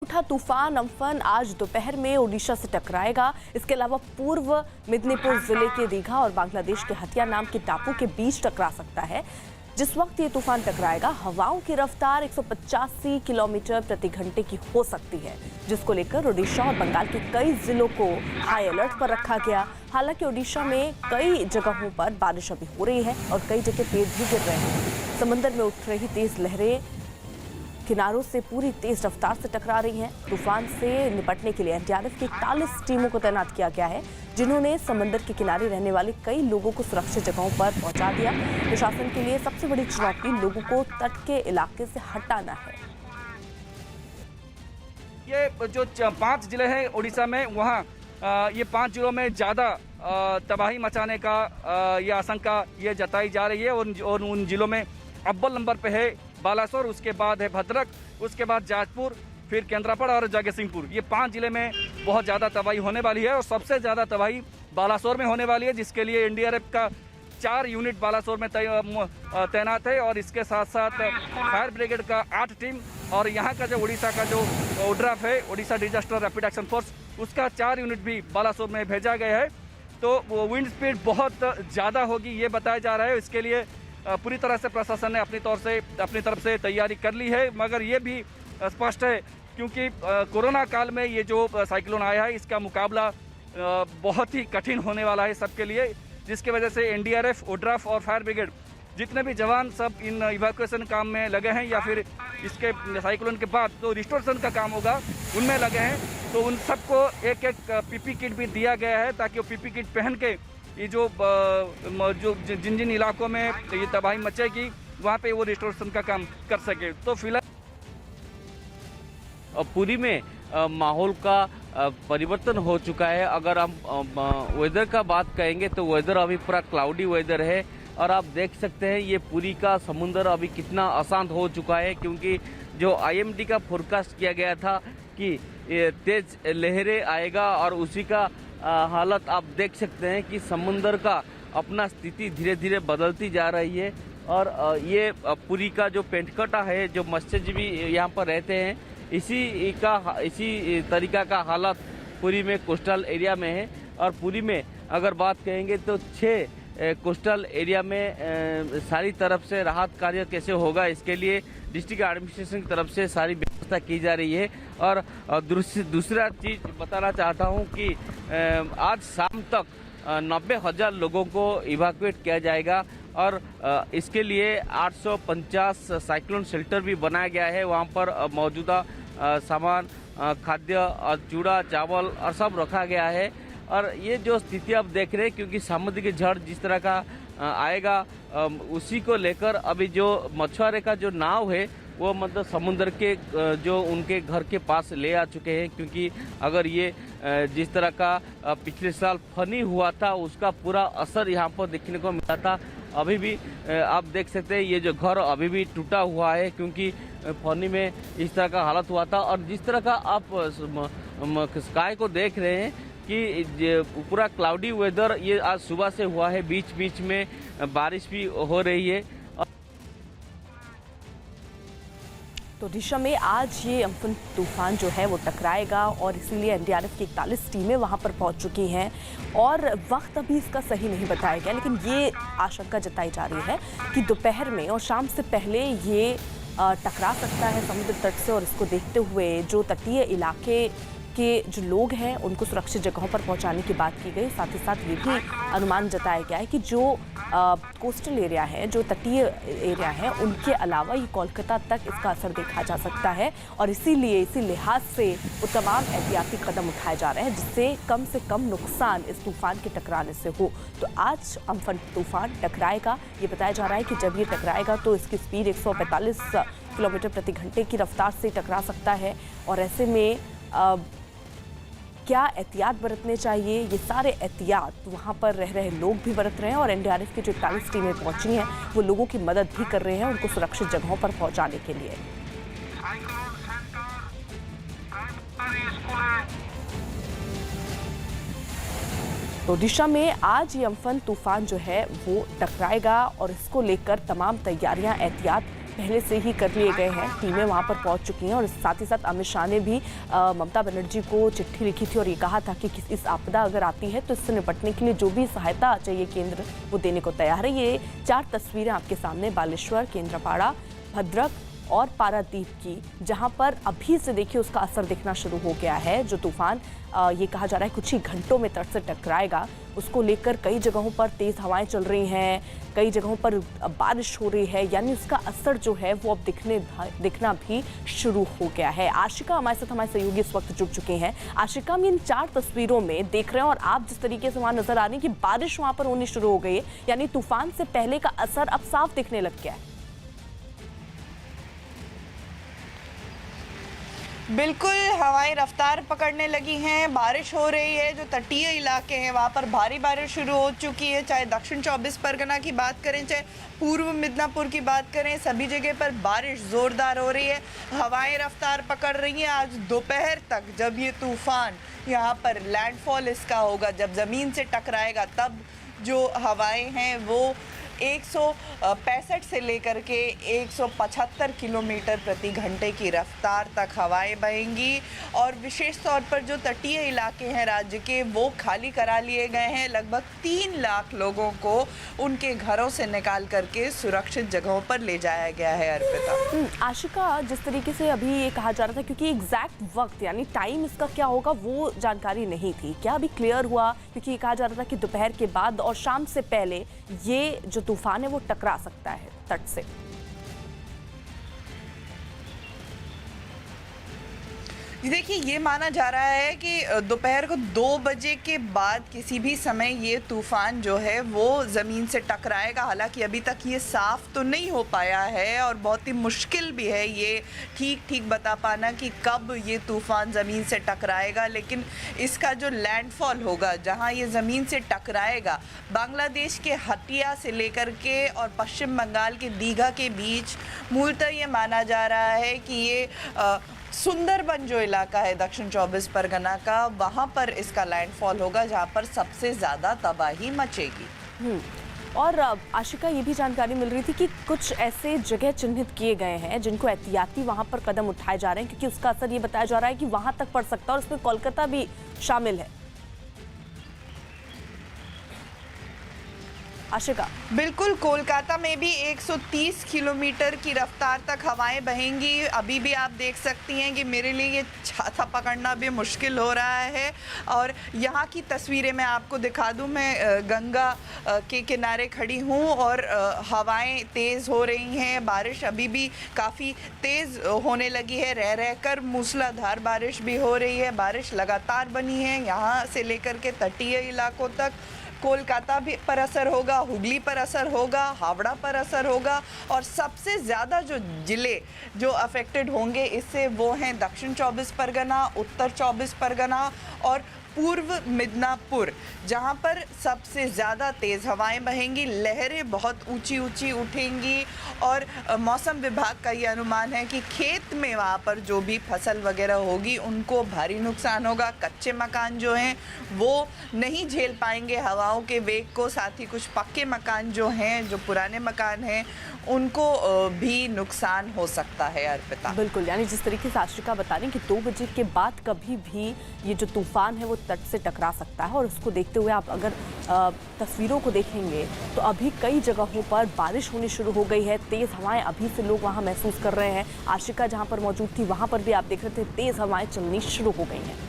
उठा तूफान अम्फन आज दोपहर में ओडिशा से टकराएगा। इसके अलावा पूर्व मिदनीपुर जिले के दीघा और बांग्लादेश के हथिया नाम के टापू के बीच टकरा सकता है। जिस वक्त ये तूफान टकराएगा, हवाओं की रफ्तार 185 किलोमीटर प्रति घंटे की हो सकती है, जिसको लेकर ओडिशा और बंगाल के कई जिलों को हाई अलर्ट पर रखा गया। हालांकि ओडिशा में कई जगहों पर बारिश अभी हो रही है और कई जगह पेड़ भी गिर रहे हैं। समंदर में उठ रही तेज लहरें किनारों से पूरी तेज रफ्तार से टकरा रही हैं। तूफान से निपटने के लिए एनडीआरएफ की 41 टीमों को तैनात किया गया है, जिन्होंने समंदर के किनारे रहने वाले कई लोगों को सुरक्षित जगहों पर पहुंचा दिया। प्रशासन के लिए सबसे बड़ी चुनौती लोगों को तट के इलाके से हटाना है। ये जो 5 जिले हैं उड़ीसा में, वहाँ ये 5 जिलों में ज़्यादा तबाही मचाने का ये आशंका ये जताई जा रही है। और उन जिलों में अव्वल नंबर पे है बालासोर, उसके बाद है भद्रक, उसके बाद जाजपुर, फिर केंद्रापड़ा और जगतसिंहपुर। ये 5 जिले में बहुत ज़्यादा तबाही होने वाली है और सबसे ज़्यादा तबाही बालासोर में होने वाली है, जिसके लिए एनडीआरएफ का 4 यूनिट बालासोर में तैनात है। और इसके साथ साथ फायर ब्रिगेड का 8 टीम और यहाँ का जो उड़ीसा का जो ओड्राफ है, Odisha disaster rapid action force, उसका 4 यूनिट भी बालासोर में भेजा गया है। तो विंड स्पीड बहुत ज़्यादा होगी ये बताया जा रहा है। इसके लिए पूरी तरह से प्रशासन ने अपनी तरफ से तैयारी कर ली है। मगर ये भी स्पष्ट है, क्योंकि कोरोना काल में ये जो साइक्लोन आया है, इसका मुकाबला बहुत ही कठिन होने वाला है सबके लिए, जिसकी वजह से एनडीआरएफ, ओड्राफ और फायर ब्रिगेड जितने भी जवान सब इन इवैक्यूएशन काम में लगे हैं, या फिर इसके साइक्लोन के बाद जो रिस्टोरेशन का काम होगा उनमें लगे हैं। तो उन सबको एक पीपी किट भी दिया गया है, ताकि वो पीपी किट पहन के ये जो जिन जिन इलाकों में ये तबाही मचेगी वहाँ पे वो रिस्टोरेशन का काम कर सके। तो फिलहाल पुरी में माहौल का परिवर्तन हो चुका है। अगर हम वेदर का बात कहेंगे तो वेदर अभी पूरा क्लाउडी वेदर है और आप देख सकते हैं ये पुरी का समुंदर अभी कितना अशांत हो चुका है, क्योंकि जो आईएमडी का फोरकास्ट किया गया था कि तेज लहरें आएगा और उसी का हालत आप देख सकते हैं कि समुंदर का अपना स्थिति धीरे धीरे बदलती जा रही है। और ये पुरी का जो पेंटकटा है, जो मत्स्यजीवी यहाँ पर रहते हैं, इसी तरीका का हालत पुरी में कोस्टल एरिया में है। और पुरी में अगर बात कहेंगे तो 6 कोस्टल एरिया में सारी तरफ से राहत कार्य कैसे होगा, इसके लिए डिस्ट्रिक्ट एडमिनिस्ट्रेशन की तरफ से सारी व्यवस्था की जा रही है। और दूसरा चीज़ बताना चाहता हूं कि आज शाम तक 90,000 लोगों को इवैक्यूएट किया जाएगा और इसके लिए 850 साइक्लोन शेल्टर भी बनाया गया है। वहां पर मौजूदा सामान, खाद्य और चूड़ा, चावल और सब रखा गया है। और ये जो स्थिति आप देख रहे हैं, क्योंकि समुद्री झड़ जिस तरह का आएगा उसी को लेकर अभी जो मछुआरे का जो नाव है वो मतलब समुद्र के जो उनके घर के पास ले आ चुके हैं, क्योंकि अगर ये जिस तरह का पिछले साल फनी हुआ था उसका पूरा असर यहाँ पर देखने को मिला था। अभी भी आप देख सकते हैं ये जो घर अभी भी टूटा हुआ है, क्योंकि फनी में इस तरह का हालत हुआ था। और जिस तरह का आप स्काई को देख रहे हैं कि पूरा क्लाउडी वेदर ये आज सुबह से हुआ है, बीच बीच में बारिश भी हो रही है। तो ओडिशा में आज ये अम्फन तूफान जो है वो टकराएगा और इसीलिए एनडीआरएफ की 41 टीमें वहां पर पहुंच चुकी हैं। और वक्त अभी इसका सही नहीं बताया गया, लेकिन ये आशंका जताई जा रही है कि दोपहर में और शाम से पहले ये टकरा सकता है समुद्र तट से। और इसको देखते हुए जो तटीय इलाके के जो लोग हैं उनको सुरक्षित जगहों पर पहुंचाने की बात की गई। साथ ही साथ ये भी अनुमान जताया गया है कि जो कोस्टल एरिया है, जो तटीय एरिया है, उनके अलावा ये कोलकाता तक इसका असर देखा जा सकता है। और इसी लिहाज से वो तमाम एहतियाती कदम उठाए जा रहे हैं, जिससे कम नुकसान इस तूफान के टकराने से हो। तो आज अम्फन तूफान टकराएगा। ये बताया जा रहा है कि जब ये टकराएगा तो इसकी स्पीड 145 किलोमीटर प्रति घंटे की रफ्तार से टकरा सकता है। और ऐसे में क्या एहतियात बरतने चाहिए, ये सारे एहतियात वहाँ पर रह रहे लोग भी बरत रहे हैं। और एनडीआरएफ की जो 41 टीमें पहुंची हैं वो लोगों की मदद भी कर रहे हैं उनको सुरक्षित जगहों पर पहुंचाने के लिए। तो ओडिशा में आज ये अम्फन तूफान जो है वो टकराएगा और इसको लेकर तमाम तैयारियां, एहतियात पहले से ही कर लिए गए हैं। टीमें वहां पर पहुंच चुकी हैं और साथ ही साथ अमित शाह ने भी ममता बनर्जी को चिट्ठी लिखी थी और ये कहा था कि इस आपदा अगर आती है तो इससे निपटने के लिए जो भी सहायता चाहिए केंद्र वो देने को तैयार है। ये 4 तस्वीरें आपके सामने बालेश्वर, केंद्रपाड़ा, भद्रक और पारादीप की, जहां पर अभी से देखिए उसका असर दिखना शुरू हो गया है। जो तूफान ये कहा जा रहा है कुछ ही घंटों में तट से टकराएगा, उसको लेकर कई जगहों पर तेज हवाएं चल रही हैं, कई जगहों पर बारिश हो रही है, यानी उसका असर जो है वो अब दिखना भी शुरू हो गया है। आशिका हमारे साथ, हमारे सहयोगी इस वक्त जुड़ चुके हैं। आशिका, हम इन 4 तस्वीरों में देख रहे हैं और आप जिस तरीके से वहां नजर आ रही है कि बारिश वहां पर होनी शुरू हो गई है, यानी तूफान से पहले का असर अब साफ दिखने लग गया है। बिल्कुल, हवाएं रफ्तार पकड़ने लगी हैं, बारिश हो रही है। जो तटीय इलाके हैं वहाँ पर भारी बारिश शुरू हो चुकी है। चाहे दक्षिण 24 परगना की बात करें, चाहे पूर्व मिदनापुर की बात करें, सभी जगह पर बारिश ज़ोरदार हो रही है। हवाएं रफ्तार पकड़ रही हैं। आज दोपहर तक जब ये तूफ़ान यहाँ पर लैंडफॉल इसका होगा, जब ज़मीन से टकराएगा, तब जो हवाएं हैं वो 165 से लेकर के 175 किलोमीटर प्रति घंटे की रफ्तार तक हवाएं बहेंगी। और विशेष तौर पर जो तटीय इलाके हैं राज्य के वो खाली करा लिए गए हैं। लगभग 3 लाख लोगों को उनके घरों से निकाल करके सुरक्षित जगहों पर ले जाया गया है। अर्पिता, आशिका, जिस तरीके से अभी ये कहा जा रहा था, क्योंकि एग्जैक्ट वक्त यानी टाइम इसका क्या होगा वो जानकारी नहीं थी, क्या अभी क्लियर हुआ? क्योंकि ये कहा जा रहा था कि दोपहर के बाद और शाम से पहले ये जो तूफान है वो टकरा सकता है तट से। देखिए, ये माना जा रहा है कि दोपहर को 2 बजे के बाद किसी भी समय ये तूफ़ान जो है वो ज़मीन से टकराएगा। हालांकि अभी तक ये साफ़ तो नहीं हो पाया है और बहुत ही मुश्किल भी है ये ठीक बता पाना कि कब ये तूफ़ान ज़मीन से टकराएगा। लेकिन इसका जो लैंडफॉल होगा, जहाँ ये ज़मीन से टकराएगा, बांग्लादेश के हटिया से लेकर के और पश्चिम बंगाल के दीघा के बीच, मूलतः ये माना जा रहा है कि ये सुंदरबन जो इलाका है दक्षिण 24 परगना का, वहाँ पर इसका लैंडफॉल होगा, जहाँ पर सबसे ज़्यादा तबाही मचेगी। और आशिका, ये भी जानकारी मिल रही थी कि कुछ ऐसे जगह चिन्हित किए गए हैं जिनको एहतियाती वहाँ पर कदम उठाए जा रहे हैं, क्योंकि उसका असर ये बताया जा रहा है कि वहाँ तक पड़ सकता है और उसमें कोलकाता भी शामिल है। आशिका, बिल्कुल, कोलकाता में भी 130 किलोमीटर की रफ्तार तक हवाएं बहेंगी। अभी भी आप देख सकती हैं कि मेरे लिए ये छाता पकड़ना भी मुश्किल हो रहा है। और यहाँ की तस्वीरें मैं आपको दिखा दूँ। मैं गंगा के किनारे खड़ी हूँ और हवाएं तेज़ हो रही हैं। बारिश अभी भी काफ़ी तेज़ होने लगी है, रह कर मूसलाधार बारिश भी हो रही है। बारिश लगातार बनी है, यहाँ से लेकर के तटीय इलाकों तक। कोलकाता भी पर असर होगा, हुगली पर असर होगा, हावड़ा पर असर होगा। और सबसे ज़्यादा जो ज़िले जो अफेक्टेड होंगे इससे वो हैं दक्षिण 24 परगना, उत्तर 24 परगना और पूर्व मिदनापुर, जहां पर सबसे ज़्यादा तेज़ हवाएं बहेंगी। लहरें बहुत ऊंची उठेंगी और मौसम विभाग का ये अनुमान है कि खेत में वहां पर जो भी फसल वगैरह होगी उनको भारी नुकसान होगा। कच्चे मकान जो हैं वो नहीं झेल पाएंगे हवाओं के वेग को। साथ ही कुछ पक्के मकान जो हैं, जो पुराने मकान हैं, उनको भी नुकसान हो सकता है। अर्पिता, बिल्कुल, यानी जिस तरीके से आशिका बता रही कि 2 बजे के बाद कभी भी ये जो तूफान है वो तट से टकरा सकता है। और उसको देखते हुए आप अगर तस्वीरों को देखेंगे तो अभी कई जगहों पर बारिश होनी शुरू हो गई है। तेज़ हवाएं अभी से लोग वहाँ महसूस कर रहे हैं। आशिका जहाँ पर मौजूद थी वहाँ पर भी आप देख रहे थे तेज़ हवाएं चलनी शुरू हो गई हैं।